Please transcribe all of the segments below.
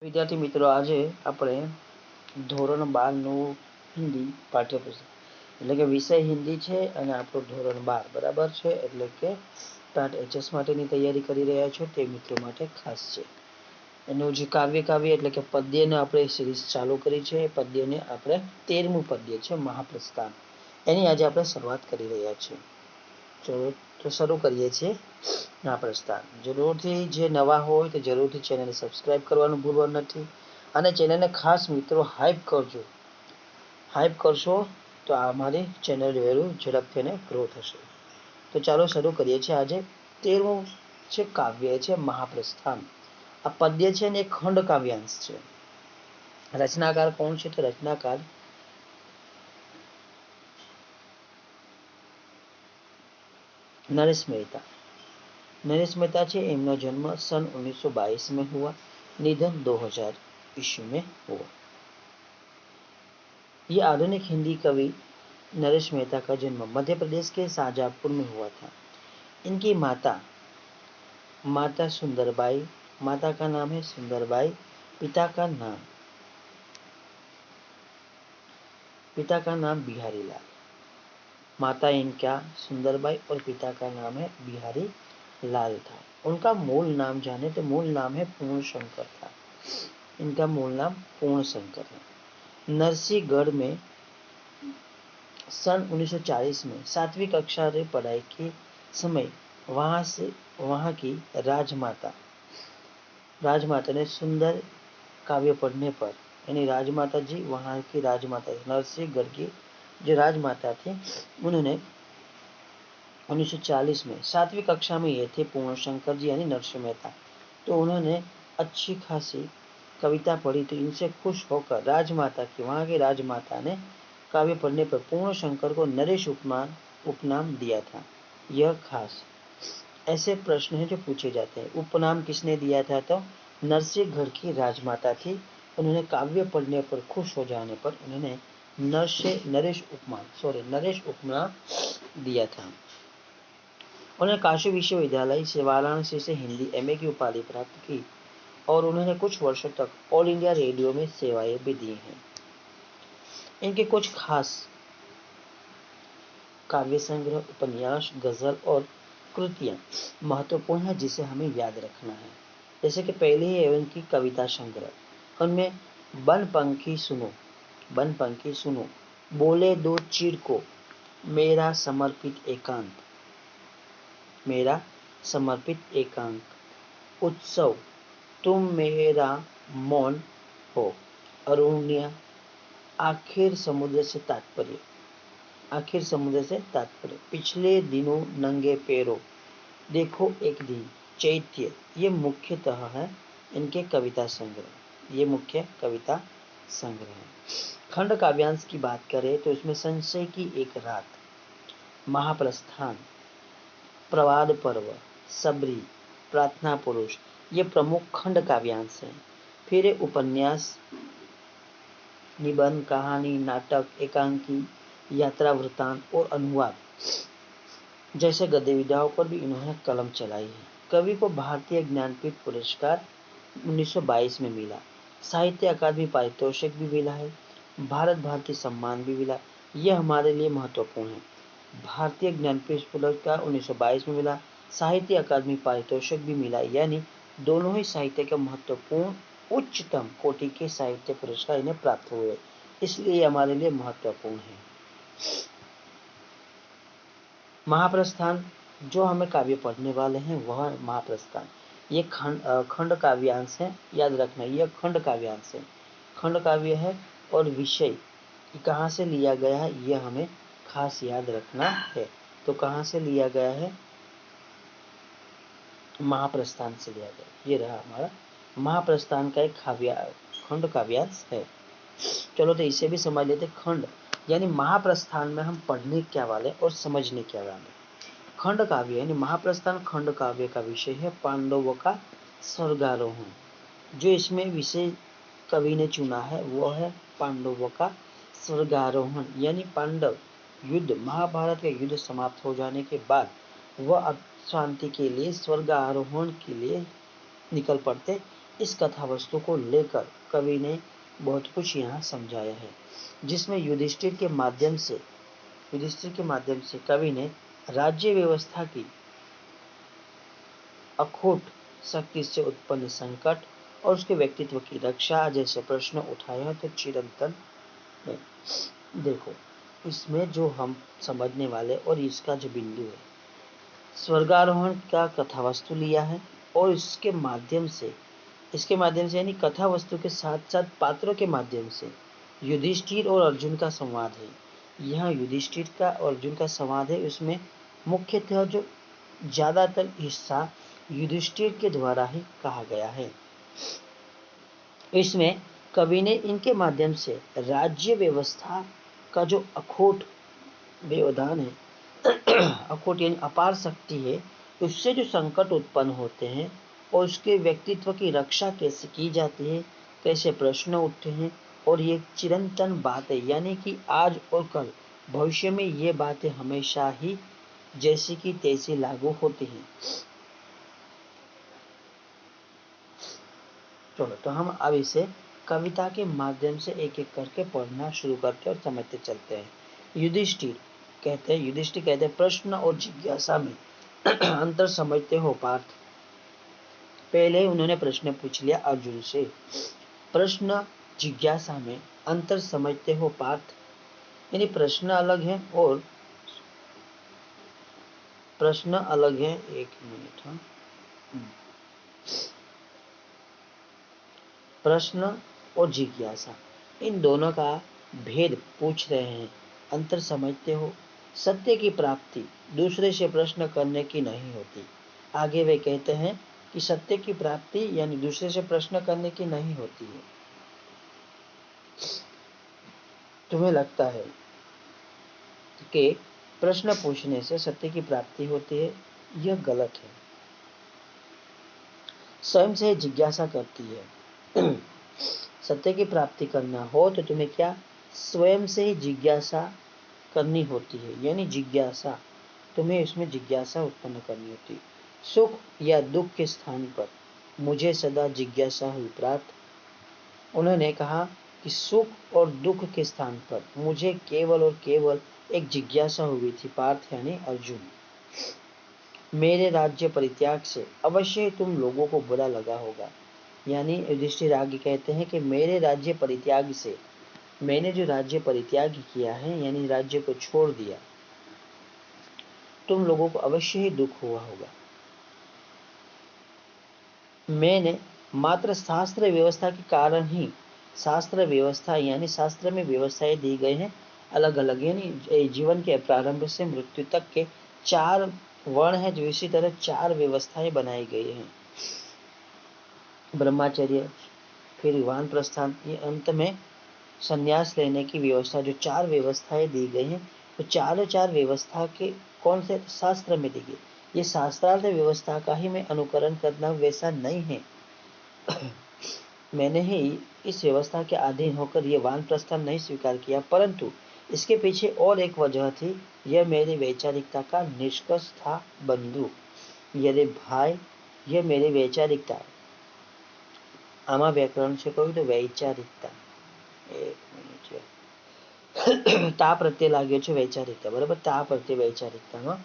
વિદ્યાર્થી મિત્રો, આજે આપણે ધોરણ 12નું હિન્દી પાઠ્યપુસ્તક એટલે કે વિષય હિન્દી છે અને આપણું ધોરણ 12 બરાબર છે, એટલે કે ટાટ એચએસ માટેની તૈયારી કરી રહ્યા છો તે મિત્રો માટે ખાસ છે. એનું જે કાવ્ય એટલે કે પદ્યને આપણે સિરીઝ ચાલુ કરી છે. પદ્યને આપણે 13મું પદ્ય છે મહાપ્રસ્થાન, એની આજે આપણે શરૂઆત કરી રહ્યા છીએ. તો શરૂ કરીએ છીએ મહાપ્રસ્થાન. જરૂરથી જે નવા હોય તે જરૂરથી ચેનલને સબસ્ક્રાઇબ કરવાનું ભૂલવાનું નથી અને ચેનલને ખાસ મિત્રો હાઈપ કરજો. હાઈપ કરશો તો અમારી ચેનલ વેરું ઝડપથી એને ગ્રો થશે. તો ચાલો શરૂ કરીએ છીએ. આજે 13મું છે કાવ્ય છે મહાપ્રસ્થાન. આ પદ્ય છે ને એક ખંડ કાવ્યાંશ છે. રચનાકાર કોણ છે? તો રચનાકાર नरेश मेहता. नरेश मेहता છે. इनका जन्म सन 1922 में हुआ, निधन 2000 ईस्वी में हुआ. ये आधुनिक हिंदी कवि नरेश मेहता का जन्म मध्य प्रदेश के शाहजहाँपुर में हुआ था. इनकी माता सुंदरबाई, माता का नाम है सुंदरबाई, पिता का नाम बिहारी लाल. माता इनका सुंदरबाई और पिता का नाम है बिहारी लाल था. उनका मूल नाम जाने तो मूल नाम है पूर्ण शंकर था. इनका मूल नाम पूर्ण शंकर है. नरसिंहगढ़ में सन 1940 में 7वीं कक्षा से पढ़ाई के समय वहां की राजमाता ने सुंदर काव्य पढ़ने पर, यानी राजमाता जी वहां की राजमाता नरसिंहगढ़ की जो राजमाता थी, उन्होंने 1940 में 7वीं कक्षा में ये थे पूर्ण शंकर जी यानी नरसिंह मेहता. तो उन्होंने अच्छी खासी कविता पढ़ी. तो इनसे खुश होकर राजमाता की वहां की राजमाता ने काव्य पढ़ने पर पूर्ण शंकर को नरेश उपनाम दिया था. यह खास ऐसे प्रश्न हैं जो पूछे जाते हैं. उपनाम किसने दिया था? तो नरसिंहगढ़ की राजमाता थी. उन्होंने काव्य पढ़ने पर खुश हो जाने पर उन्होंने नरेश उपनाम दिया था. उन्होंने काशी विश्वविद्यालय से वाराणसी से हिंदी एमए की उपाधि प्राप्त की और उन्होंने कुछ वर्षों तक ऑल इंडिया रेडियो में सेवाएं भी दी हैं. इनके कुछ खास काव्य संग्रह, उपन्यास, गजल और कृतियां महत्वपूर्ण है जिसे हमें याद रखना है. जैसे कि पहले ही है इनकी कविता संग्रह. उनमें बन पंखी सुनो, बोले दो चीर को, मेरा समर्पित एकांत, उत्सव, तुम मेरा मौन हो, अरुण्य, आखिर समुद्र से तात्पर्य, पिछले दिनों नंगे पैरों, देखो एक दिन, चैत्य. ये मुख्यतः है इनके कविता संग्रह. खंड काव्यांश की बात करें तो इसमें संशय की एक रात, महाप्रस्थान, प्रवाद पर्व, सबरी, प्रार्थना पुरुष, ये प्रमुख खंड काव्यांश हैं. फिर उपन्यास, निबंध, कहानी, नाटक, एकांकी, यात्रा वृत्तांत और अनुवाद जैसे गद्य विधाओं पर भी इन्होंने कलम चलाई है. कवि को भारतीय ज्ञानपीठ पुरस्कार 1922 में मिला. साहित्य अकादमी पारितोषिक भी मिला है. भारत भारती सम्मान भी मिला. यह हमारे लिए महत्वपूर्ण है. भारतीय ज्ञानपीठ पुरस्कार 1922 में मिला, साहित्य अकादमी पारितोषिक भी मिला, यानी दोनों ही साहित्य के महत्वपूर्ण उच्चतम कोटि के साहित्य पुरस्कार इन्हें प्राप्त हुए, इसलिए हमारे लिए महत्वपूर्ण है. महाप्रस्थान जो हमें काव्य पढ़ने वाले हैं वह महाप्रस्थान. ये खंड काव्यांश है, याद रखना. यह खंड काव्यांश है, खंड काव्य है और विषय कहाँ से लिया गया है यह हमें खास याद रखना है. तो कहाँ से लिया गया है? महाप्रस्थान से लिया गया. ये रहा हमारा महाप्रस्थान का एक खंड काव्यांश है. चलो तो इसे भी समझ लेते. खंड यानी महाप्रस्थान में हम पढ़ने क्या वाले और समझने क्या वाले. खंड काव्य यानी महाप्रस्थान खंड काव्य का विषय है पांडवों का स्वर्गारोहण. जो इसमें विषय कवि ने चुना है वो है पांडवों का स्वर्गारोहण. यानी पांडव युद्ध, महाभारत का युद्ध समाप्त हो जाने के बाद वह अब शांति के लिए स्वर्गारोहण के लिए निकल पड़ते इस कथा वस्तु को लेकर कवि ने बहुत कुछ यहाँ समझाया है, जिसमें युधिष्ठिर के माध्यम से कवि ने राज्य व्यवस्था की अखूट शक्ति से उत्पन्न संकट और उसके व्यक्तित्व की रक्षा जैसे प्रश्न उठाए हैं। तो चिरंतन में देखो, इसमें जो हम समझने वाले और इसका जो बिंदु है, स्वर्गारोहण का कथा वस्तु लिया है और इसके माध्यम से यानी कथा वस्तु के साथ साथ पात्रों के माध्यम से युधिष्ठिर और अर्जुन का संवाद है। यहाँ युधिष्ठिर का और अर्जुन का संवाद है, उसमें मुख्यतः जो ज्यादातर हिस्सा युधिष्ठिर के द्वारा ही कहा गया है। इसमें कवि ने इनके माध्यम से राज्य व्यवस्था का जो अखोट व्यवधान है, अखोट यानी अपार शक्ति है, उससे जो संकट उत्पन्न होते हैं और उसके व्यक्तित्व की रक्षा कैसे की जाती है, कैसे प्रश्न उठते हैं, और ये चिरंतन बातें यानी कि आज और कल भविष्य में ये बातें हमेशा ही जैसी की तैसी लागू होती हैं। चलो, तो हम अब इसे कविता के माध्यम से एक एक करके पढ़ना शुरू करते और समझते चलते हैं। युधिष्ठिर कहते हैं प्रश्न और जिज्ञासा में अंतर समझते हो पार्थ। पहले उन्होंने प्रश्न पूछ लिया अर्जुन से, प्रश्न जिज्ञासा में अंतर समझते हो पार्थ, यानी प्रश्न अलग है और प्रश्न अलग है। एक मिनट, हाँ, प्रश्न और जिज्ञासा इन दोनों का भेद पूछ रहे हैं। अंतर समझते हो, सत्य की प्राप्ति दूसरे से प्रश्न करने की नहीं होती। आगे वे कहते हैं कि सत्य की प्राप्ति यानी दूसरे से प्रश्न करने की नहीं होती है। तुम्हें लगता है कि प्रश्न पूछने से सत्य की प्राप्ति होती है, यह गलत है। स्वयं से जिज्ञासा करती है। सत्य की प्राप्ति करना हो तो तुम्हें क्या स्वयं से ही जिज्ञासा करनी होती है, यानी जिज्ञासा, तुम्हें इसमें जिज्ञासा उत्पन्न करनी होती है। सुख या दुख के स्थान पर मुझे सदा जिज्ञासा हुई प्राप्त। उन्होंने कहा कि सुख और दुख के स्थान पर मुझे केवल और केवल एक जिज्ञासा हुई थी पार्थ, यानी अर्जुन। मेरे राज्य परित्याग से अवश्य ही तुम लोगों को बुरा लगा होगा, यानी युधिष्ठिर आगे कहते हैं कि मेरे राज्य परित्याग से, मैंने जो राज्य परित्याग किया है यानी राज्य को छोड़ दिया, तुम लोगों को अवश्य ही दुख हुआ होगा। मैंने मात्र शास्त्र व्यवस्था के कारण ही, शास्त्र व्यवस्था यानी शास्त्र में व्यवस्थाएं दी गई हैं अलग अलग, यानी जीवन के प्रारंभ से मृत्यु तक के 4 वर्ण है, जो इसी तरह 4 व्यवस्थाएं बनाई गई हैं। ब्रह्मचर्य, फिर वानप्रस्थान, ये अंत में संन्यास लेने की व्यवस्था, जो 4 व्यवस्थाएं दी गई हैं, तो चारों 4 व्यवस्था के कौन से शास्त्र में दी गई। ये शास्त्रार्थ व्यवस्था का ही मैं अनुकरण करना वैसा नहीं है। मैंने ही इस व्यवस्था के अधीन होकर ये वानप्रस्थान नहीं स्वीकार किया, परंतु इसके पीछे और एक वजह थी, यह मेरी वैचारिकता का निष्कर्ष था बंधु। यदि भाई, यह मेरी वैचारिकता, आमा व्याकरण से कहूँ तो वैचारिकता, एक मिनिट, ता प्रत्यय लाग्यो छे वैचारिकता, बराबर, ता प्रत्यय वैचारिकताમાં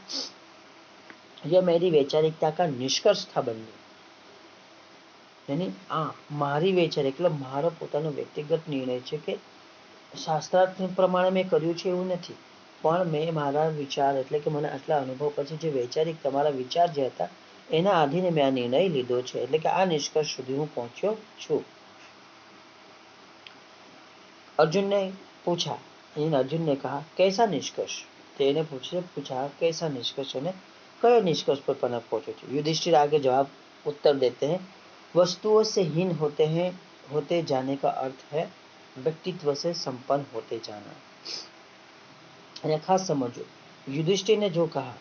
यह मेरी वैचारिकता का निष्कर्ष था बंधु, यानी आ मारी वैचार એટલે મારો પોતાનો વ્યક્તિગત નિર્ણય છે કે શાસ્ત્રાર્થ પ્રમાણે મેં કર્યું છે એવું નથી, પણ મેં મારા વિચાર એટલે કે મને આટલા અનુભવ પછી જે વૈચારિક તમારા વિચાર જે હતા એના આધીને મેં આ નિર્ણય લીધો છે, એટલે કે આ નિષ્કર્ષ સુધી હું પહોંચ્યો છું। अर्जुन ने पूछा, अर्जुन ने कहा कैसा निष्कर्ष, तेने पूछा कैसा निष्कर्ष ने कयो निष्कर्ष पर पहुंचे थे। युधिष्ठिर आगे जवाब उत्तर देते हैं, वस्तुओं से हीन होते जाने का अर्थ है व्यक्तित्व से संपन्न होते जाना। खास समझो, युधिष्ठिर ने जो कहा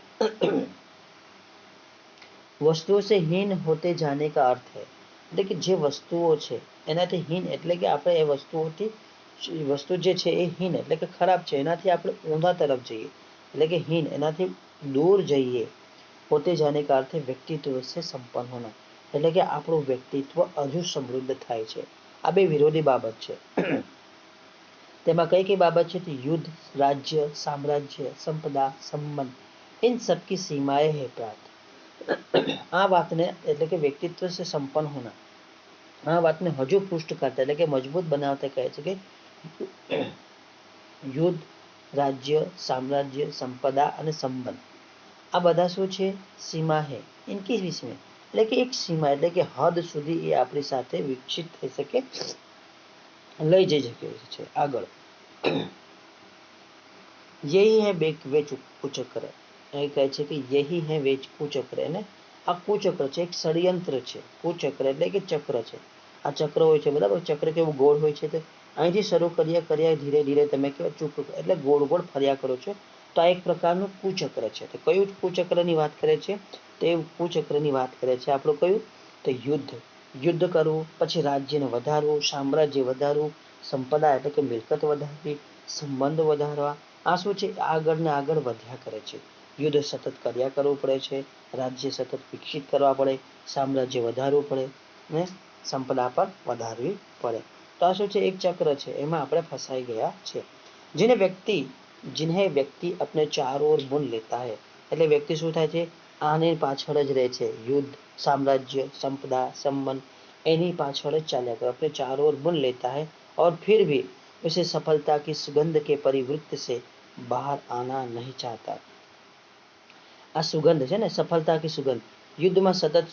वस्तुओं से हीन होते जाने का अर्थ है, लेकिन जे वस्तुओं છે એનાથી हीन એટલે કે આપણે એ વસ્તુઓથી, વસ્તુ જે છે એ हीन એટલે કે ખરાબ છે, એનાથી આપણે ઊંધા તરફ જઈએ એટલે કે हीन, એનાથી दूर જઈએ। होते जाने का अर्थ है व्यक्तित्व से संपन्न होना, એટલે કે આપણું વ્યક્તિત્વ હજુ સમૃદ્ધ થાય છે। આ બે વિરોધી બાબત છે। તેમાં કઈ કઈ બાબત છે? તો યુદ્ધ, राज्य, साम्राज्य, संपदा, संबंध, इन सब की सीमाएं है प्राप्त। આ વાતને એટલે કે વ્યક્તિત્વ से संपन्न होना, આ વાતને હજુ પુષ્ટ કરતા એટલે કે મજબૂત બનાવતા કહે છે કે યુદ્ધ, राज्य, साम्राज्य, संपदा અને संबंध આ બધા શું છે? સીમા હે ઇનકી વિષય, એટલે કે એક સીમા એટલે કે હદ સુધી એ આપણી સાથે વિકસિત થઈ શકે, લઈ જઈ શકે છે આગળ। यही है वे कुचक्र, એ કહે છે કે यही है वे कुचक्र, એને આ કુચક્ર છે, એક ષડયંત્ર છે। કુચક્ર એટલે કે ચક્ર છે। આ ચક્ર હોય છે બરાબર, ચક્ર કેવું ગોળ હોય છે, તો અહીંથી શરૂ કર્યા ધીરે ધીરે તમે કેવા ચૂક એટલે ગોળ ગોળ ફર્યા કરો છો, તો આ એક પ્રકારનું કુચક્ર છે। તો કયું કુચક્રની વાત કરે છે? તો એ કુચક્રની વાત કરે છે આપણું કયું? તો યુદ્ધ, યુદ્ધ કરવું, પછી રાજ્યને વધારવું, સામ્રાજ્ય વધારવું, સંપદા એટલે કે મિલકત વધારવી, સંબંધ વધારવા, આ શું છે? આગળ ને આગળ વધ્યા કરે છે। યુદ્ધ સતત કર્યા કરવું પડે છે, રાજ્ય સતત વિકસિત કરવા પડે, સામ્રાજ્ય વધારવું પડે ને સંપદા પર વધારવી પડે। તો આ શું છે? એક ચક્ર છે, એમાં આપણે ફસાઈ ગયા છે। जिन्हें व्यक्ति अपने चारों ओर बुन लेता है, એટલે વ્યક્તિ શું થાય છે? આને પાછળ જ રહે છે, યુદ્ધ, साम्राज्य, संपदा, संबंध, એની પાછળ જ ચાલ્યા કરે, अपने चारों ओर बुन लेता है और फिर भी उसे सफलता की सुगंध के परिवृत्त से बाहर आना नहीं चाहता। આ સુગંધ છે ને, સફળતા की सुगंध, યુદ્ધમાં સતત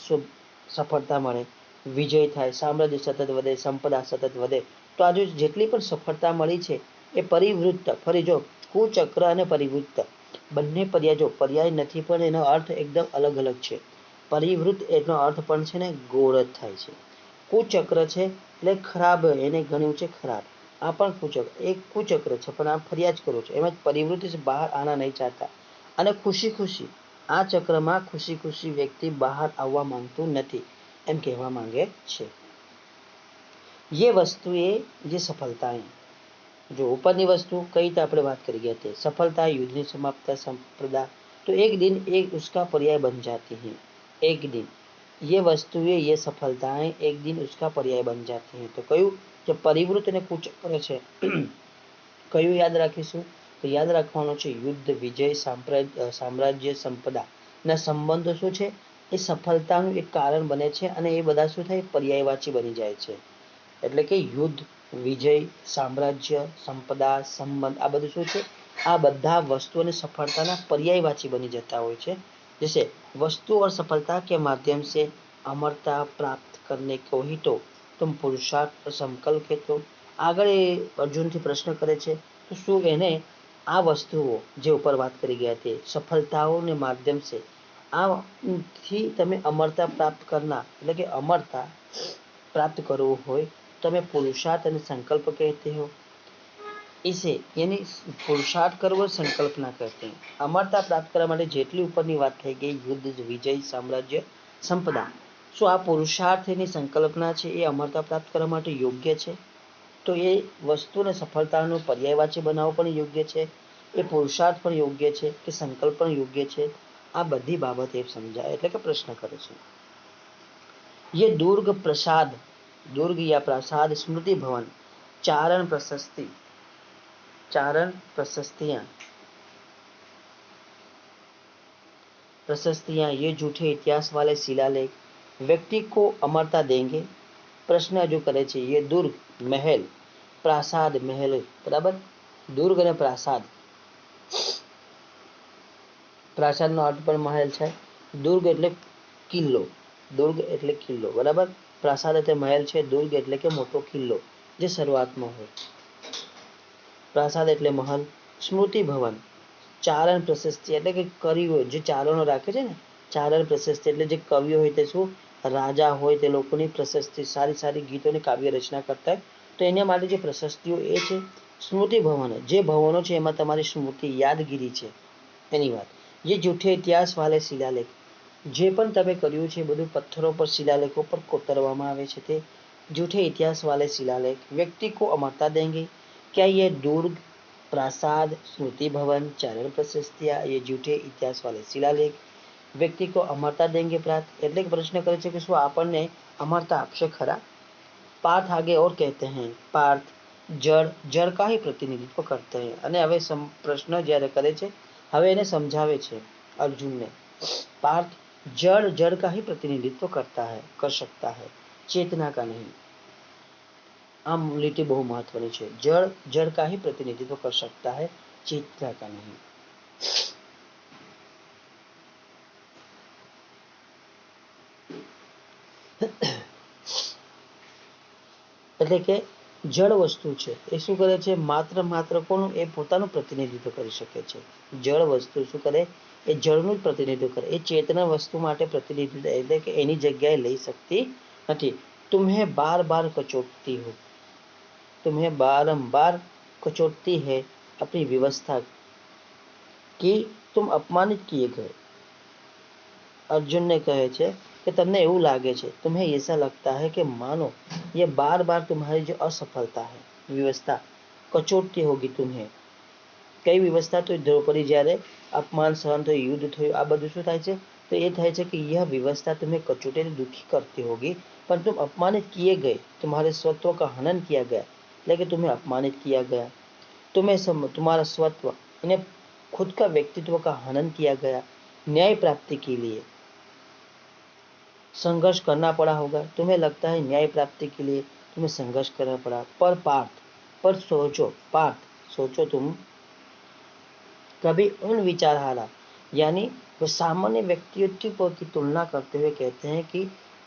સફળતા મળે, વિજય થાય, સામ્રાજ્ય સતત વધે, સંપદા સતત વધે, તો આજે જેટલી પણ સફળતા મળી છે એ પરિવૃત્ત, ફરી જો કુચક્ર અને પરિવૃત્ત બંને પર્યાય, જો પર્યાય નથી પણ એનો અર્થ એકદમ અલગ અલગ છે। પરિવૃત્ત એનો અર્થ પણ છે ને ગોળ જ થાય છે। કુચક્ર છે એટલે ખરાબ, એને ગણ્યું છે ખરાબ, આ પણ કુચક્ર, એક કુચક્ર છે પણ આ ફરિયાદ કરો છો, એમાં પરિવૃત્તિ બહાર આના નહીં ચાહતા, અને ખુશી ખુશી આ ચક્રમાં ખુશી ખુશી વ્યક્તિ બહાર આવવા માંગતું નથી, એમ કહેવા માંગે છે। ये वस्तुएं, ये सफलताएं, जो ऊपरनी वस्तु कई तो આપણે વાત કરી ગયા थे, सफलता, युद्धની समाप्ति, संपदा, तो एक दिन एक उसका पर्याय बन जाती है। एक दिन ये वस्तुएं, ये सफलताएं एक दिन उसका पर्याय बन जाती हैं। तो કયું? જે પરિવૃત્ત અને કુચક્ર છે કયું યાદ રાખીશું? તો યાદ રાખવાનું છે યુદ્ધ, વિજય, સામ્રાજ્ય, સંપદા ના સંબંધો શું છે? એ સફળતાનું એક કારણ બને છે, અને એ બધા શું થાય? પર્યાયવાચી બની જાય છે। એટલે કે યુદ્ધ, વિજય, સામ્રાજ્ય, સંપદા, સંબંધ, આ બધું શું છે? આ બધા વસ્તુ અને સફળતાના પર્યાયવાચી બની જતા હોય છે। जैसे वस्तु और सफलता के माध्यम से अमरता प्राप्त करने को ही तो तुम पुरुषार्थ और संकल्प है। तो આગળ એ અર્જુનથી પ્રશ્ન કરે છે, તો શું એને આ વસ્તુઓ જે ઉપર વાત કરી ગયા તે સફળતાઓને માધ્યમ છે, આથી તમે અમરતા પ્રાપ્ત કરનાર એટલે કે અમરતા प्राप्त કરવું હોય तो मैं पुरुषार्थ અને संकल्प कहते हो। इसे यानी पुरुषार्थ करવો संकल्पना कहते हैं। अमरता प्राप्त કરવા માટે જેટલી ઉપરની વાત થઈ ગઈ, યુદ્ધ, વિજય, સામ્રાજ્ય, સંપદા, શું આ પુરુષાર્થ એની સંકલ્પના છે એ અમરતા પ્રાપ્ત કરવા માટે યોગ્ય છે? તો એ વસ્તુને સફળતાનો પર્યાયવાચી બનાવવો પણ યોગ્ય છે, એ પુરુષાર્થ પણ યોગ્ય છે, કે સંકલ્પ પણ યોગ્ય છે? આ બધી બાબત એ સમજાય એટલે કે પ્રશ્ન કરે છે। ये दुर्ग प्रसाद, दुर्ग या प्रसाद, स्मृति भवन, चारण प्रशस्ति, चारण प्रशस्तियां, प्रशस्तियां, ये झूठे इतिहास वाले शिलालेख व्यक्ति को अमरता देंगे? प्रश्न जो करे छे, ये दुर्ग, महल, प्रासाद, महल, बराबर, दुर्ग અને પ્રાસાદ, પ્રાસાદનો અર્થ પણ મહેલ છે, દુર્ગ એટલે કિલ્લો, દુર્ગ એટલે કિલ્લો, બરાબર, પ્રાસાદ એટલે મહેલ છે, દુર્ગ એટલે કે મોટો કિલ્લો જે શરૂઆતમાં હોય, પ્રાસાદ એટલે મહલ, સ્મૃતિ ભવન, ચારણ પ્રશસ્તિ એટલે કે કવિઓ જે ચારણો રાખે છે ને, ચારણ પ્રશસ્તિ એટલે જે કવિઓ હોય તે શું રાજા હોય તે લોકોની પ્રશસ્તિ, સારી સારી ગીતોની કાવ્ય રચના કરતા હોય તો એના માટે જે પ્રશસ્તિઓ એ છે સ્મૃતિ ભવન, જે ભવનો છે એમાં તમારી સ્મૃતિ યાદગીરી છે એની વાત। જે જૂઠે ઇતિહાસ વાલે શિલાલેખ, જે પણ તમે કર્યું છે બધું પથ્થરો પર, શિલાલેખો પર કોતરવામાં આવે છે, તે જૂઠे इतिहास वाले शिलालेख व्यक्ति को अमरता देंगे? क्या ये दुर्ग, प्रासाद, स्मृति भवन, चारण प्रशस्तियां, ये झूठे इतिहास वाले शिलालेख વ્યક્તિ કો અમરતા દેંગે પ્રાર્થ, એટલે કે પ્રશ્ન કરે છે કે શું આપણને અમરતા આપશે ખરા? पार्थ आगे और कहते हैं पार्थ जड़ जड़ का ही प्रतिनिधित्व करते हैं। અને હવે પ્રશ્ન જ્યારે કરે છે હવે એને સમજાવે છે અર્જુનને, पार्थ जड़ जड़ का ही प्रतिनिधित्व करता है कर सकता है, चेतना का नहीं। આમ લીટી બહુ મહત્વની છે, જળ જળ का ही प्रतिनिधित्व कर सकता है, चेतना का नहीं। એટલે કે જળ વસ્તુ છે એ શું કરે છે? માત્ર કોનું? એ પોતાનું પ્રતિનિધિત્વ કરી શકે છે। જળ વસ્તુ શું કરે? એ જળનું જ પ્રતિનિધિત્વ કરે, એ ચેતના વસ્તુ માટે પ્રતિનિધિત્વ એટલે કે એની જગ્યાએ લઈ શકતી નથી। तुम्हें बार बार कचोटती हो, तुम्हें बारंबार कचोटती है अपनी व्यवस्था कि तुम अपमानित किए गए। अर्जुन ने कहे छे कि तमने એવું લાગે છે, तुम्हें ऐसा लगता है कि मानो ये बार बार तुम्हारी जो असफलता है व्यवस्था कचोटती होगी तुम्हें। कई व्यवस्था तो द्रौपदी જ્યારે अपमान सहन થયું, युद्ध થયું, આ બધું શું થાય છે? तो ये થાય છે कि यह व्यवस्था तुम्हें कचोटे दुखी करती होगी, पर तुम अपमानित किए गए, तुम्हारे स्वत्व का हनन किया गया, लेकिन तुम्हें अपमानित किया गया, तुम्हें तुम्हारा स्वत्व यानी खुद का व्यक्तित्व का हनन किया गया, न्याय प्राप्ति के लिए संघर्ष करना पड़ा होगा। तुम्हें लगता है न्याय प्राप्ति के लिए तुम्हें संघर्ष करना पड़ा, पर पार्थ पर सोचो, पार्थ सोचो तुम कभी उन विचारधारा यानी वो सामान्य व्यक्तित्व की तुलना करते हुए कहते हैं कि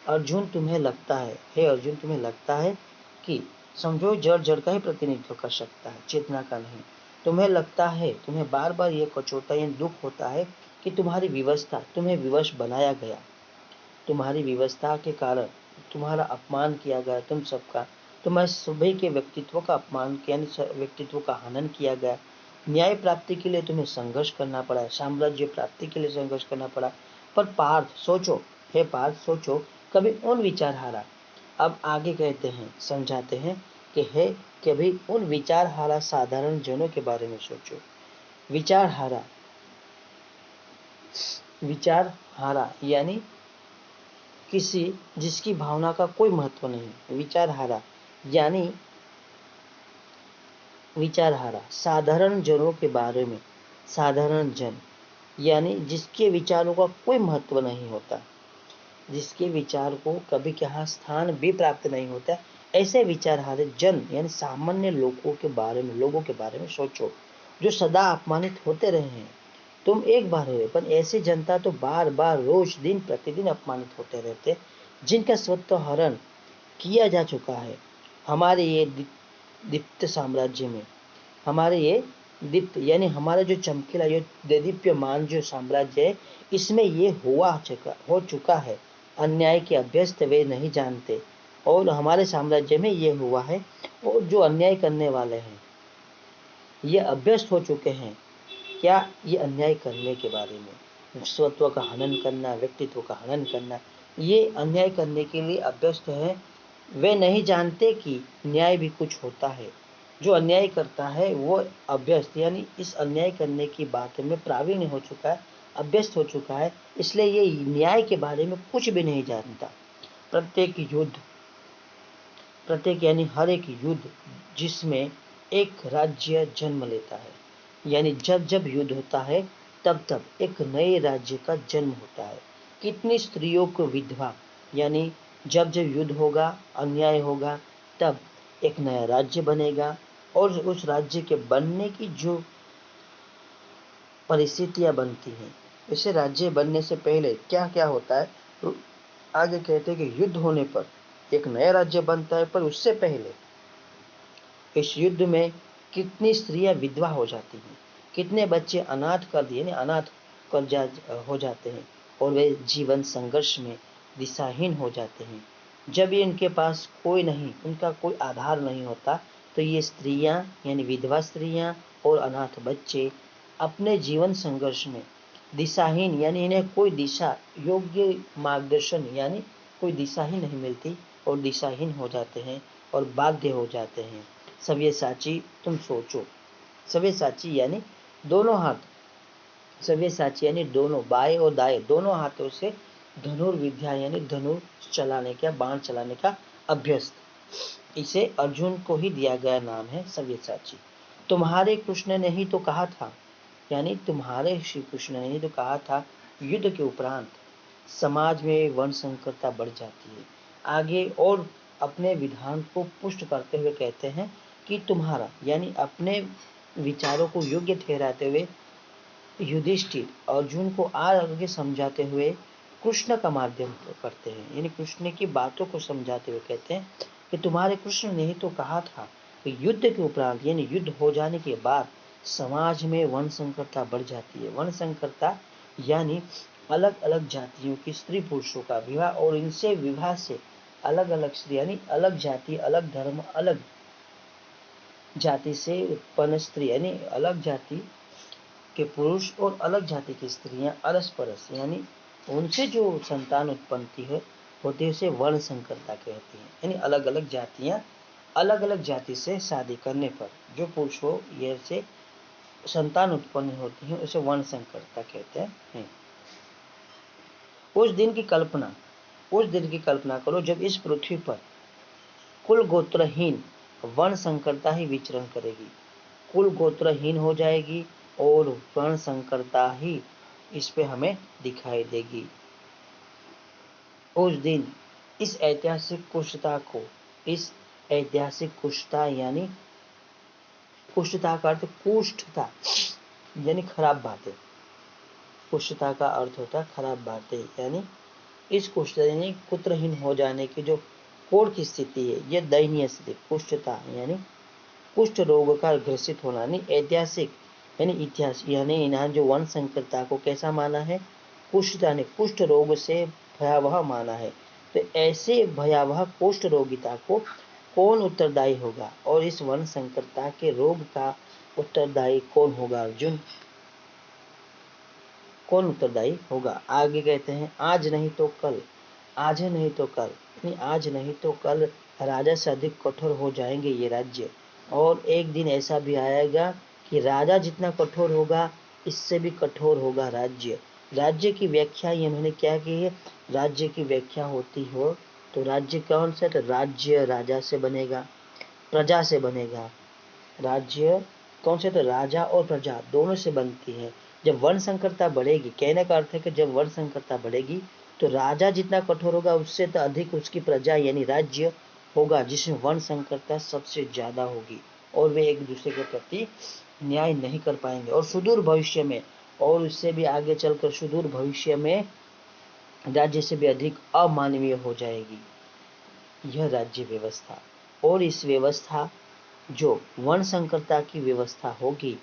अर्जुन तुम्हें लगता है, हे अर्जुन तुम्हें लगता है कि समझो जड़ जड़ का ही प्रतिनिधित्व कर सकता है, चेतना का नहीं। तुम्हें लगता है, तुम्हें बार बार ये कचोटा ये दुख होता है कि तुम्हारी व्यवस्था तुम्हें विवश बनाया गया, तुम्हारी व्यवस्था के कारण तुम्हारा अपमान किया गया, तुम सबका तुम्हारे सभी के व्यक्तित्व का अपमान किया, व्यक्तित्व का हनन किया गया, न्याय प्राप्ति के लिए तुम्हें संघर्ष करना पड़ा, साम्राज्य प्राप्ति के लिए संघर्ष करना पड़ा। पर पार्थ सोचो, हे पार्थ सोचो कभी उन विचारहारा, अब आगे कहते हैं समझाते हैं कि है कभी उन विचारहारा साधारण जनों के बारे में सोचो। विचारहारा, विचारहारा यानी किसी जिसकी भावना का कोई महत्व नहीं। विचारहारा यानी विचारहारा साधारण जनों के बारे में, साधारण जन यानी जिसके विचारों का कोई महत्व नहीं होता, जिसके विचार को कभी कहाँ स्थान भी प्राप्त नहीं होता, ऐसे विचारहारे जन यानी सामान्य लोगों के बारे में सोचो जो सदा अपमानित होते रहे हैं। तुम एक बार हुए, पर ऐसी जनता तो बार बार रोज दिन प्रतिदिन अपमानित होते रहते, जिनका स्वत्व हरण किया जा चुका है। हमारे ये दीप्त साम्राज्य में, हमारे ये दीप्त यानी हमारा जो चमकीला ये देदीप्यमान जो साम्राज्य है, इसमें ये हो चुका है। अन्याय के अभ्यस्त वे नहीं जानते, और हमारे साम्राज्य में ये हुआ है, और जो अन्याय करने वाले हैं ये अभ्यस्त हो चुके हैं। क्या? ये अन्याय करने के बारे में, स्वत्व का हनन करना, व्यक्तित्व का हनन करना, ये अन्याय करने के लिए अभ्यस्त है। वे नहीं जानते कि न्याय भी कुछ होता है। जो अन्याय करता है वो अभ्यस्त यानी इस अन्याय करने की बात में प्रावीण्य हो चुका है, अभ्यस्त हो चुका है, इसलिए ये न्याय के बारे में कुछ भी नहीं जानता। प्रत्येक यानी हर एक युद्ध जिसमें एक राज्य जन्म लेता है, यानी जब जब युद्ध होता है तब तब एक नए राज्य का जन्म होता है। कितनी स्त्रियों को विधवा यानी जब जब युद्ध होगा, अन्याय होगा, तब एक नया राज्य बनेगा, और उस राज्य के बनने की जो परिस्थितियां बनती हैं, इसे राज्य बनने से पहले क्या क्या होता है, तो आगे कहते हैं कि युद्ध होने पर एक नया राज्य बनता है, पर उससे पहले इस युद्ध में कितनी स्त्रियां विधवा हो जाती हैं, कितने बच्चे अनाथ कर दिए अनाथ हो जाते हैं, और वे जीवन संघर्ष में दिशाहीन हो जाते हैं। जब ये इनके पास कोई नहीं, उनका कोई आधार नहीं होता, तो ये स्त्रियां यानी विधवा स्त्रियां और अनाथ बच्चे अपने जीवन संघर्ष में दिशाहीन यानी इन्हें कोई दिशा योग्य मार्गदर्शन यानी कोई दिशा ही नहीं मिलती, और दिशाहीन हो जाते हैं और बाध्य हो जाते हैं। सव्यसाची तुम सोचो, सव्यसाची यानी दोनों हाथ सव्यसाची यानी दोनों बाएं और दाएं दोनों हाथों से धनुर्विद्या यानी धनुष चलाने का, बाण चलाने का अभ्यस्त। इसे अर्जुन को ही दिया गया नाम है सव्यसाची। तुम्हारे कृष्ण ने ही तो कहा था, यानी तुम्हारे श्री कृष्ण ने ही तो कहा था, युद्ध के उपरांत समाज में वर्ण संकरता बढ़ जाती है। आगे और अपने विधान को पुष्ट करते हुए कहते हैं कि तुम्हारा यानी अपने विचारों को योग्य ठहराते हुए युधिष्ठिर अर्जुन को आगे समझाते हुए कृष्ण का माध्यम करते हैं, यानी कृष्ण की बातों को समझाते हुए कहते हैं कि तुम्हारे कृष्ण ने ही तो कहा था कि युद्ध के उपरांत यानी युद्ध हो जाने के बाद समाज में वर्ण संकरता बढ़ जाती है। वर्ण संकरता यानी अलग अलग जातियों की स्त्री पुरुषों का विवाह और इनसे विवाह से अलग अलग स्त्री यानी अलग जाति, अलग धर्म, अलग जाति से उत्पन्न स्त्री यानी अलग जाति के पुरुष और अलग जाति की स्त्रियां अरस-परस यानी उनसे जो संतान उत्पत्ति होती है उसे वर्ण संकरता कहती है। यानी अलग अलग जातियां अलग अलग जाति से शादी करने पर जो पुरुष हो ये से संतान उत्पन्न होती है उसे वर्ण संकरता कहते हैं। उस दिन की कल्पना करो जब इस पृथ्वी पर कुल गोत्रहीन वर्ण संकरता ही विचरण करेगी। कुल गोत्रहीन हो जाएगी और वर्ण संकरता ही इस पे हमें दिखाई देगी। उस दिन इस ऐतिहासिक कुष्ठता यानी कुष्ठता का अर्थ कुष्ठता यानी खराब बातें, कुष्ठता का अर्थ होता है खराब बातें, यानी इस कुष्ठता यानी पुत्रहीन हो जाने की जो कोढ़ की स्थिति है यह दयनीय स्थिति कुष्ठता यानी कुष्ठ रोग का ग्रसित होना यानी ऐतिहासिक यानी इतिहास यानी इन्होंने जो वर्ण संकरता को कैसा माना है, कुष्ठ यानी कुष्ठ रोग से भयावह माना है। तो ऐसे भयावह कुष्ठ रोगिता को कौन उत्तरदायी होगा और इस वर्ण संकरता के रोग का उत्तरदायी कौन होगा अर्जुन, कौन उत्तरदायी होगा। आगे कहते हैं आज नहीं तो कल, आज नहीं तो कल यानी आज नहीं तो कल राजा से अधिक कठोर हो जाएंगे ये राज्य, और एक दिन ऐसा भी आएगा कि राजा जितना कठोर होगा इससे भी कठोर होगा राज्य। राज्य की व्याख्या इन्होंने क्या की है, राज्य की व्याख्या होती हो तो राज्य कौन सा, तो राज्य राजा से बनेगा, प्रजा से बनेगा। राज्य कौन से, तो राजा और प्रजा दोनों से बनती है। जब वर्ण संकरता बढ़ेगी, कहने का अर्थ है कि जब वर्ण संकरता बढ़ेगी तो राजा जितना कठोर होगा उससे तो अधिक उसकी प्रजा यानी राज्य होगा जिसमें वर्ण संकरता सबसे ज्यादा होगी और वे एक दूसरे के प्रति न्याय नहीं कर पाएंगे। और सुदूर भविष्य में और उससे भी आगे चलकर सुदूर भविष्य में राज्य से भी अधिक अमानवीय हो जाएगी यह राज्य व्यवस्था। और इस व्यवस्था जो वर्ण संकरता की व्यवस्था होगी,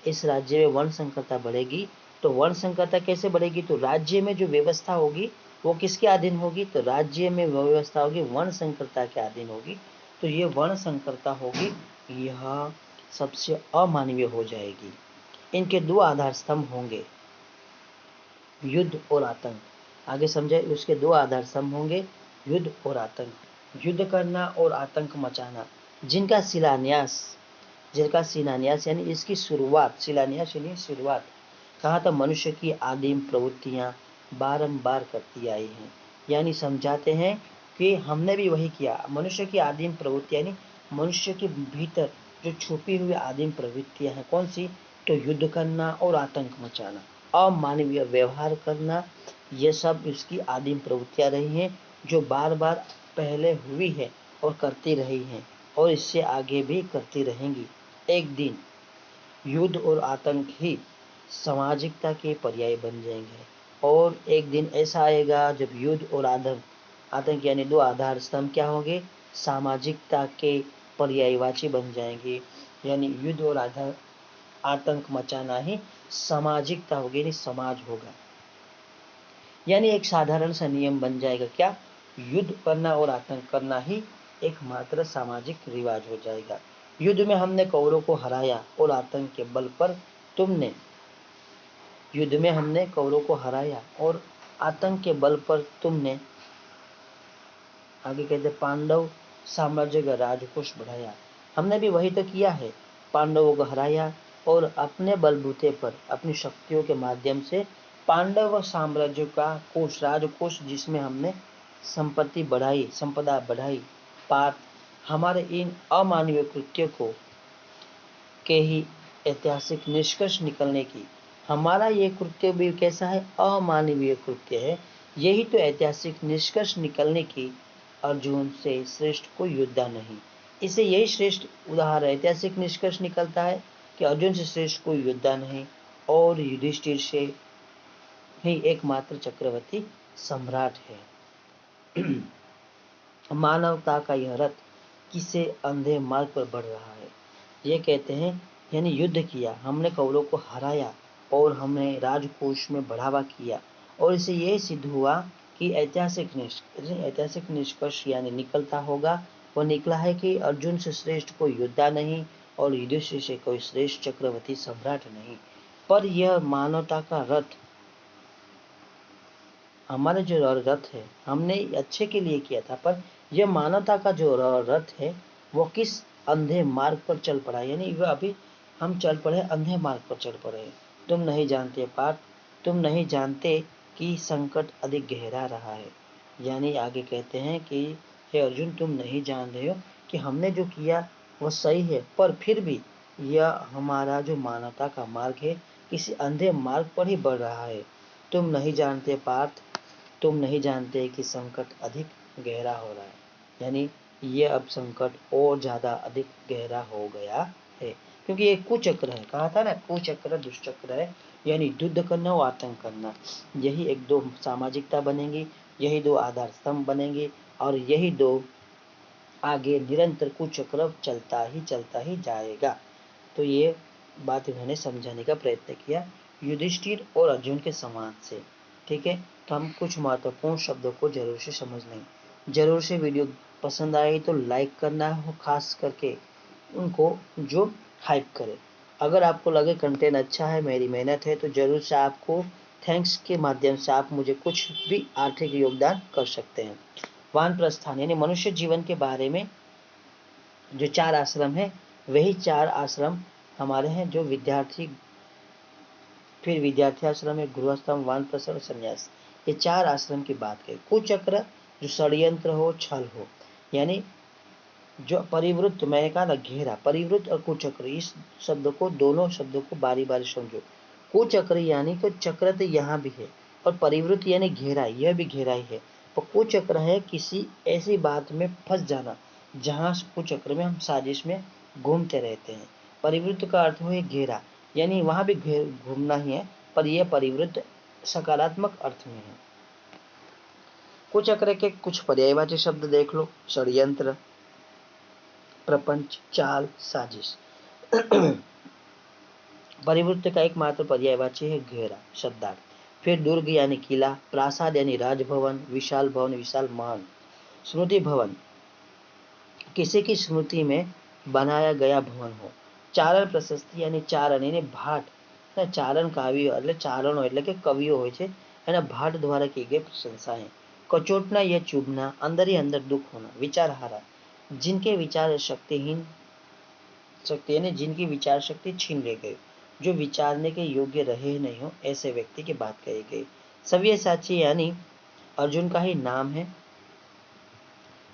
इस राज्य में वर्ण संकरता बढ़ेगी। तो वर्ण संकरता कैसे बढ़ेगी, तो राज्य में जो व्यवस्था होगी वो किसके अधीन होगी, तो राज्य में व्यवस्था होगी वर्ण संकरता के अधीन होगी। तो ये वर्ण संकरता होगी यह सबसे अमानवीय हो जाएगी। इनके दो आधार स्तंभ होंगे, युद्ध और आतंक। आगे समझे, उसके दो आधार स्तंभ होंगे, युद्ध और आतंक। युद्ध करना और आतंक मचाना, जिनका शिलान्यास यानी इसकी शुरुआत, शिलान्यास यानी शुरुआत कहा था, मनुष्य की आदिम प्रवृत्तियां बारंबार करती आई हैं। यानी समझाते हैं कि हमने भी वही किया। मनुष्य की आदिम प्रवृत्ति यानी मनुष्य के भीतर जो छुपी हुई आदिम प्रवृत्तियां हैं कौन सी, तो युद्ध करना और आतंक मचाना, अमानवीय व्यवहार करना, ये सब इसकी आदिम प्रवृत्तियां रही हैं जो बार बार पहले हुई है और करती रही हैं और इससे आगे भी करती रहेंगी। एक दिन युद्ध और आतंक ही सामाजिकता के पर्याय बन जाएंगे और एक दिन ऐसा आएगा जब युद्ध और आतंक यानी दो आधार स्तंभ क्या होंगे, सामाजिकता के पर्यायवाची बन जाएंगे। यानी युद्ध और आतंक मचाना ही सामाजिकता होगी, यानी समाज होगा। यानी एक साधारण सा नियम बन जाएगा क्या, युद्ध करना और आतंक करना ही एकमात्र सामाजिक रिवाज हो जाएगा। युद्ध में हमने कौरवों को हराया और आतंक के बल पर तुमने, युद्ध में हमने कौरवों को हराया और आतंक के बल पर तुमने, आगे कहते पांडव साम्राज्य का राजकोष बढ़ाया। हमने भी वही तो किया है, पांडवों को हराया और अपने बलबूते पर अपनी शक्तियों के माध्यम से पांडव साम्राज्य का कोष, राजकोष, जिसमें हमने संपदा बढ़ाई, पार्थ हमारे इन अमानवीय कृत्यों को के ही ऐतिहासिक निष्कर्ष निकलने की, हमारा ये कृत्य भी कैसा है, अमानवीय कृत्य है, यही तो ऐतिहासिक निष्कर्ष निकलने की अर्जुन से श्रेष्ठ कोई योद्धा नहीं। इसे यही श्रेष्ठ उदाहरण ऐतिहासिक निष्कर्ष निकलता है कि अर्जुन से श्रेष्ठ कोई योद्धा नहीं और युधिष्ठिर से ही एकमात्र चक्रवर्ती सम्राट है। मानवता का यह रथ किसे अंधे मार्ग पर बढ़ रहा है। ये कहते हैं यानी युद्ध किया, हमने कौरवों को हराया और हमने राजकोष में बढ़ावा किया, और इससे ये सिद्ध हुआ कि ऐतिहासिक निष्कर्ष यानी निकलता होगा, वो निकला है कि अर्जुन से श्रेष्ठ कोई योद्धा नहीं और युधिष्ठिर से कोई श्रेष्ठ चक्रवर्ती सम्राट नहीं। पर यह मानवता का रथ, हमारे जो रथ है हमने अच्छे के लिए किया था, पर यह मानवता का जो रथ है वो किस अंधे मार्ग पर चल पड़ा, यानी वह अभी हम चल पड़े अंधे मार्ग पर चल पड़े। तुम नहीं जानते पार्थ, तुम नहीं जानते कि संकट अधिक गहरा रहा है। यानी आगे कहते हैं कि हे अर्जुन, तुम नहीं जान रहे हो कि हमने जो किया वह सही है, पर फिर भी यह हमारा जो मानवता का मार्ग है किसी अंधे मार्ग पर ही बढ़ रहा है। तुम नहीं जानते पार्थ, तुम नहीं जानते कि संकट अधिक गहरा हो रहा है, यानी ये अब संकट और ज्यादा अधिक गहरा हो गया है, क्योंकि ये कुचक्र है, कहा था ना, कुचक्र दुष्चक्र है, यानी युद्ध करना और आतंक करना, यही एक दो सामाजिकता बनेंगी, यही दो आधार स्तंभ बनेंगे, और यही दो आगे निरंतर कुचक्र चलता ही जाएगा। तो ये बात इन्होंने समझाने का प्रयत्न किया युधिष्ठिर और अर्जुन के संवाद से। ठीक है, तो हम कुछ महत्वपूर्ण शब्दों को जरूर से समझ लें। जरूर से वीडियो पसंद आए तो लाइक करना हो, खास करके उनको जो हाइप करे। अगर आपको लगे कंटेंट अच्छा है, मेरी मेहनत है, तो जरूर से आपको थैंक्स के माध्यम से आप मुझे कुछ भी आर्थिक योगदान कर सकते हैं। वानप्रस्थान यानी मनुष्य जीवन के बारे में जो 4 आश्रम है, वही 4 आश्रम हमारे हैं, जो विद्यार्थी, फिर विद्यार्थी आश्रम है, गृहस्थम, वानप्रस्थ और संन्यास, ये 4 आश्रम की बात करें। कुचक्र जो षड्यंत्र हो, छल हो, यानी जो परिवृत्त, मैंने कहा ना घेरा, परिवृत्त और कुचक्र, इस शब्द को, दोनों शब्दों को बारी बारी समझो। कुचक्र यानी कि चक्र तो यहाँ भी है, और परिवृत्त यानी घेरा, यह भी घेरा ही है। और कुचक्र है किसी ऐसी बात में फंस जाना जहाँ कुचक्र में हम साजिश में घूमते रहते हैं। परिवृत्त का अर्थ है घेरा, यानी वहां भी घूमना ही है, पर यह परिवृत्त सकारात्मक अर्थ में है। कुचक्र के कुछ पर्यायवाची शब्द देख लो, षड्यंत्र, प्रपंच, चाल, साजिश। परिवृत्त का एकमात्र पर्यायवाची है घेरा शब्दार्थ। फिर दुर्ग यानी किला, प्रासाद यानी राजभवन, विशाल भवन, विशाल महल, स्मृति भवन किसी की स्मृति में बनाया गया भवन हो, ચારણ પ્રશસ્તિ यानी ચારણ यानी ભાટ, ચારણ કાવ્યો એટલે ચારણો એટલે કે કવિઓ હોય છે, એના ભાટ દ્વારા की गई प्रशंसाएं। कचोटना या चुभना, अंदर ही अंदर दुख होना। विचारहारा, जिनके विचार शक्तिहीन, शक्ति यानी जिनकी विचार शक्ति छीन ले गई, जो विचारने के योग्य रहे नहीं हो, ऐसे व्यक्ति की बात कही गई। सव्यसाची यानी अर्जुन का ही नाम है,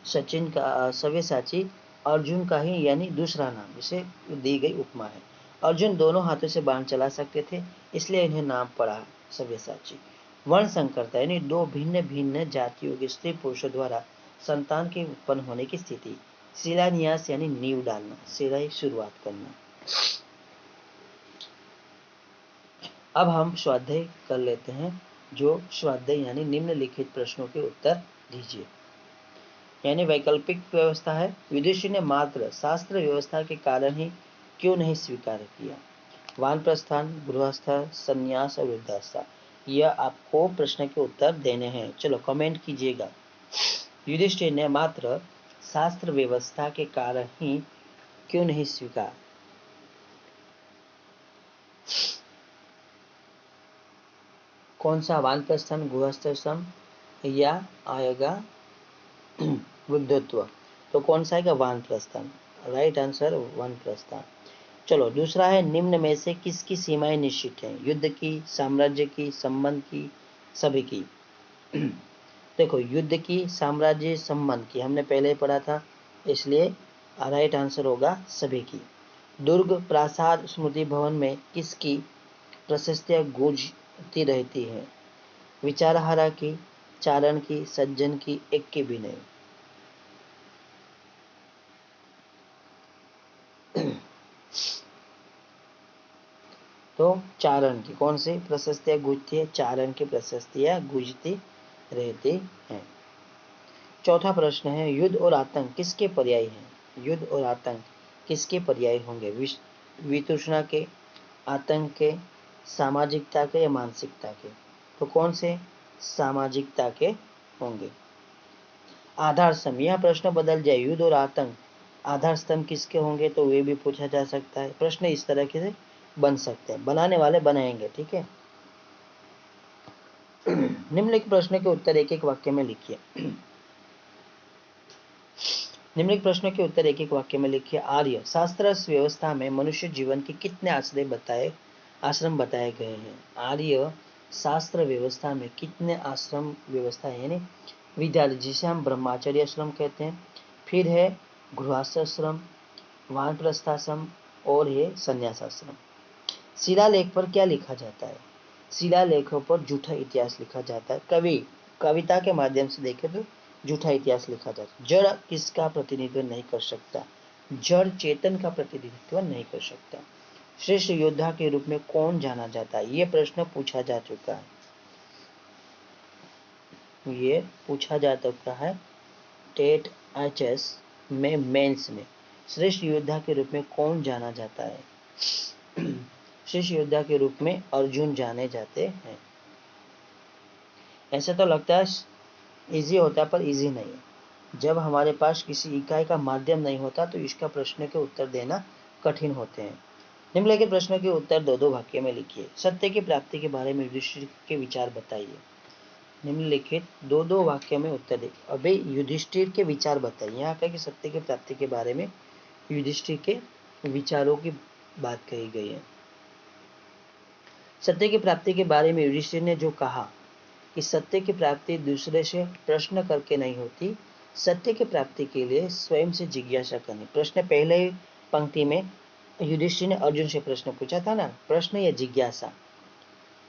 सचिन का सव्यसाची अर्जुन का ही यानी दूसरा नाम, इसे दी गई उपमा है। अर्जुन दोनों हाथों से बाण चला सकते थे, इसलिए इन्हें नाम पड़ा सव्यसाची। वर्ण संकरता यानी दो भिन्न भिन्न जातियों के स्त्री पुरुषों द्वारा संतान के उत्पन्न होने की स्थिति। शिलान्यास यानी नींव डालना, सिराई शुरुआत करना। अब हम स्वाध्याय कर लेते हैं। जो स्वाध्याय यानी निम्नलिखित प्रश्नों के उत्तर दीजिए, यानी वैकल्पिक व्यवस्था है। युधिष्ठिर ने मात्र शास्त्र व्यवस्था के कारण ही क्यों नहीं स्वीकार किया? वानप्रस्थान, गृहस्थ, संन्यास और वृद्धावस्था, यह आपको प्रश्न के उत्तर देने हैं। चलो कमेंट कीजिएगा। युधिष्ठिर ने मात्र शास्त्र व्यवस्था के कारण ही क्यों नहीं स्वीकार? कौन सा? वानप्रस्थान, गृहस्थाश्रम या आएगा वृद्धत्व? तो कौन सा आएगा? वानप्रस्थान। राइट आंसर वानप्रस्थान। चलो दूसरा है, निम्न में से किसकी सीमाएं निश्चित हैं? युद्ध की, साम्राज्य की, संबंध की, सभी की। देखो युद्ध की, साम्राज्य, संबंध की हमने पहले ही पढ़ा था, इसलिए राइट आंसर होगा सभी की। दुर्ग, प्रासाद, स्मृति भवन में किसकी प्रशस्तियां गूंजती रहती है? विचारहारा की, चारण की, सज्जन की, एक की भी नहीं। तो चारण की कौन सी प्रशस्तियां गूंजती है? चारण की प्रशस्तियां गूंजती रहती हैं। चौथा प्रश्न है, युद्ध और आतंक किसके पर्याय हैं? युद्ध और आतंक किसके पर्याय होंगे? वितृष्णा के, आतंक के, सामाजिकता के या मानसिकता के? तो कौन से? सामाजिकता के होंगे। आधार स्तंभ, यह प्रश्न बदल जाए, युद्ध और आतंक आधार स्तंभ किसके होंगे? तो वे भी पूछा जा सकता है। प्रश्न इस तरह के बन सकते हैं, बनाने वाले बनाएंगे, ठीक है। निम्नलिखित प्रश्न के उत्तर एक एक वाक्य में लिखिए। निम्नलिखित प्रश्न के उत्तर एक एक वाक्य में लिखिए। आर्य शास्त्र व्यवस्था में मनुष्य जीवन के कितने आश्रम बताए गए हैं? आर्य शास्त्र व्यवस्था में कितने आश्रम व्यवस्था है? यानी विद्यालय, जिसे हम ब्रह्मचर्य आश्रम कहते हैं, फिर है गृहस्थाश्रम, वानप्रस्थाश्रम और है संन्यासाश्रम। शिलालेख पर क्या लिखा जाता है? शिलालेखों पर झूठा इतिहास लिखा जाता है। कविता के माध्यम से देखें तो झूठा इतिहास लिखा जाता है। जड़ किसका प्रतिनिधित्व नहीं कर सकता? जड़ चेतन का प्रतिनिधित्व नहीं कर सकता। श्रेष्ठ योद्धा के रूप में कौन जाना जाता है? ये प्रश्न पूछा जा चुका है, ये पूछा जा चुका है टेट एचएस में, मेंस में। श्रेष्ठ योद्धा के रूप में कौन जाना जाता है? श्रेष्ठ योद्धा के रूप में अर्जुन जाने जाते हैं। ऐसा तो लगता है इजी होता है, पर इजी नहीं है। जब हमारे पास किसी इकाई का माध्यम नहीं होता तो इसका प्रश्न के उत्तर देना कठिन होते हैं। निम्नलिखित प्रश्न के उत्तर दो दो वाक्य में लिखिए। सत्य की प्राप्ति के बारे में युधिष्ठिर के विचार बताइए। निम्नलिखित दो दो वाक्य में उत्तर दे। अभी युधिष्ठिर के विचार बताइए। यहाँ कहा कि सत्य की प्राप्ति के बारे में युधिष्ठिर के विचारों की बात कही गई है। सत्य की प्राप्ति के बारे में युधिष्ठिर ने जो कहा कि सत्य की प्राप्ति दूसरे से प्रश्न करके नहीं होती, सत्य की प्राप्ति के लिए स्वयं से जिज्ञासा करनी। प्रश्न पहले ही पंक्ति में युधिष्ठिर ने अर्जुन से प्रश्न पूछा था ना, प्रश्न या जिज्ञासा,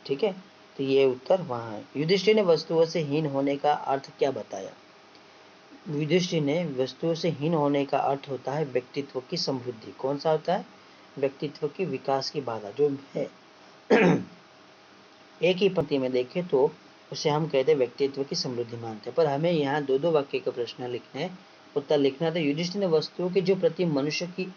ठीक है। तो ये उत्तर वहां है। युधिष्ठिर ने वस्तुओं से हीन होने का अर्थ क्या बताया? युधिष्ठिर ने वस्तुओं से हीन होने का अर्थ होता है व्यक्तित्व की समृद्धि। कौन सा होता है? व्यक्तित्व की विकास की बाधा जो है। एक ही पंक्ति में देखें तो उसे हम कहते हैं व्यक्तित्व की समृद्धि मानते हैं, पर हमें यहाँ दो दो वाक्य का प्रश्न लिखना है, उत्तर लिखना। तो युधिष्ठिर ने वस्तुओं के जो प्रति मनुष्य की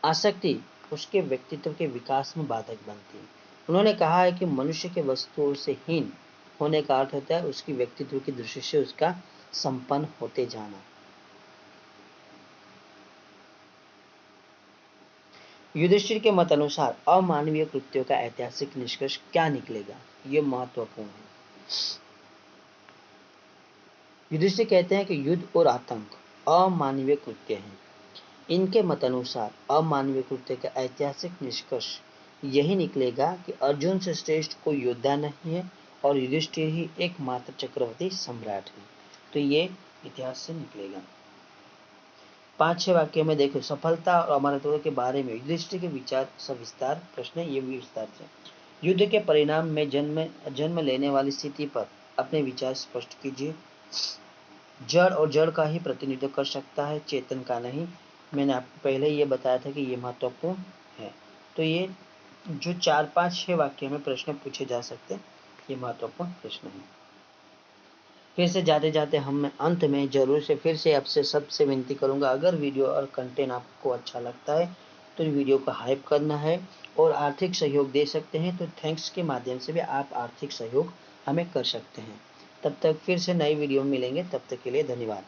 आसक्ति उसके व्यक्तित्व के विकास में बाधक बनती है। उन्होंने कहा है कि मनुष्य के वस्तुओं से हीन होने का अर्थ होता है उसकी व्यक्तित्व की दृष्टि से उसका संपन्न होते जाना। युधिष्ठिर के मत अनुसार अमानवीय कृत्यों का ऐतिहासिक निष्कर्ष क्या निकलेगा? ये महत्वपूर्ण है। युधिष्ठिर कहते हैं कि युद्ध और आतंक अमानवीय कृत्य हैं। इनके मत अनुसार अमानवीय कृत्य का ऐतिहासिक निष्कर्ष यही निकलेगा कि अर्जुन से श्रेष्ठ कोई योद्धा नहीं है और युधिष्ठिर ही एकमात्र चक्रवर्ती सम्राट है। तो ये इतिहास से निकलेगा। 5-6 वाक्य में देखो। सफलता और अमरत्व के बारे में युधिष्ठिर के विचार सविस्तार। प्रश्न ये भी विस्तार से। युद्ध के परिणाम में जन्म लेने वाली स्थिति पर अपने विचार स्पष्ट कीजिए। जड़ और जड़ का ही प्रतिनिधित्व कर सकता है, चेतन का नहीं। मैंने आपको पहले ये बताया था कि ये महत्वपूर्ण है। तो ये जो 4-5-6 वाक्य में प्रश्न पूछे जा सकते हैं, ये महत्वपूर्ण प्रश्न है। फिर से जाते जाते हम अंत में जरूर से फिर से आपसे सबसे विनती करूंगा, अगर वीडियो और कंटेंट आपको अच्छा लगता है तो वीडियो को हाइप करना है और आर्थिक सहयोग दे सकते हैं तो थैंक्स के माध्यम से भी आप आर्थिक सहयोग हमें कर सकते हैं। तब तक फिर से नई वीडियो मिलेंगे, तब तक के लिए धन्यवाद।